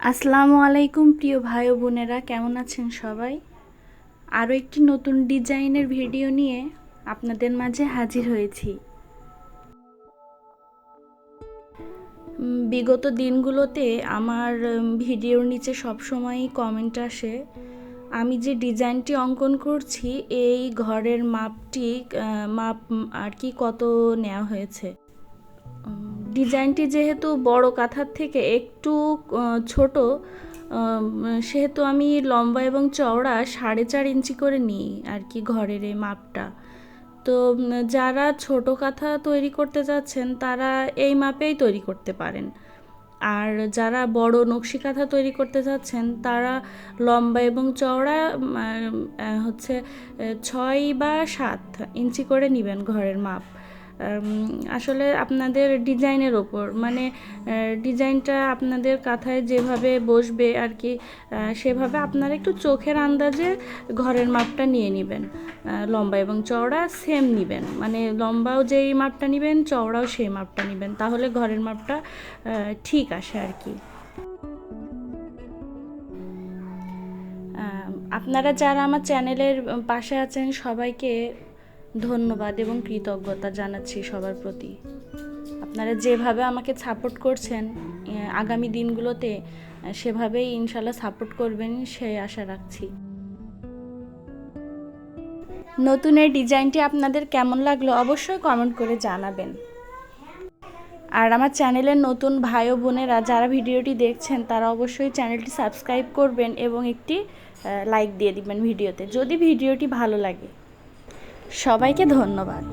আসসালামু আলাইকুম প্রিয় ভাই ও বোনেরা, কেমন আছেন সবাই? আরও একটি নতুন ডিজাইনের ভিডিও নিয়ে আপনাদের মাঝে হাজির হয়েছি। বিগত দিনগুলোতে আমার ভিডিওর নিচে সবসময়ই কমেন্ট আসে আমি যে ডিজাইনটি অঙ্কন করছি এই ঘরের মাপ আর কি কত নেওয়া হয়েছে। ডিজাইনটি যেহেতু বড় কাঁথার থেকে একটু ছোট, সেহেতু আমি লম্বা এবং চওড়া 4.5 ইঞ্চি করে নিই আর কি ঘরের এই মাপটা। তো যারা ছোট কাঁথা তৈরি করতে যাচ্ছেন তারা এই মাপেই তৈরি করতে পারেন, আর যারা বড় নকশি কাঁথা তৈরি করতে যাচ্ছেন তারা লম্বা এবং চওড়া হচ্ছে 6 বা 7 ইঞ্চি করে নেবেন ঘরের মাপ। আসলে আপনাদের ডিজাইনের ওপর, মানে ডিজাইনটা আপনাদের কাঁথায় যেভাবে বসবে আর কি, সেভাবে আপনারা একটু চোখের আন্দাজে ঘরের মাপটা নিয়ে নেবেন। লম্বা এবং চওড়া সেম নেবেন, মানে লম্বাও যেই মাপটা নেবেন চওড়াও সেই মাপটা নেবেন, তাহলে ঘরের মাপটা ঠিক আসে আর কি। আপনারা যারা আমার চ্যানেলের পাশে আছেন সবাইকে ধন্যবাদ এবং কৃতজ্ঞতা জানাচ্ছি সবার প্রতি। আপনারা যেভাবে আমাকে সাপোর্ট করছেন আগামী দিনগুলোতে সেভাবেই ইনশাল্লাহ সাপোর্ট করবেন সেই আশা রাখছি। নতুন এই ডিজাইনটি আপনাদের কেমন লাগলো অবশ্যই কমেন্ট করে জানাবেন। আর আমার চ্যানেলের নতুন ভাই ও বোনেরা যারা ভিডিওটি দেখছেন তারা অবশ্যই চ্যানেলটি সাবস্ক্রাইব করবেন এবং একটি লাইক দিয়ে দিবেন ভিডিওতে যদি ভিডিওটি ভালো লাগে। সবাইকে ধন্যবাদ।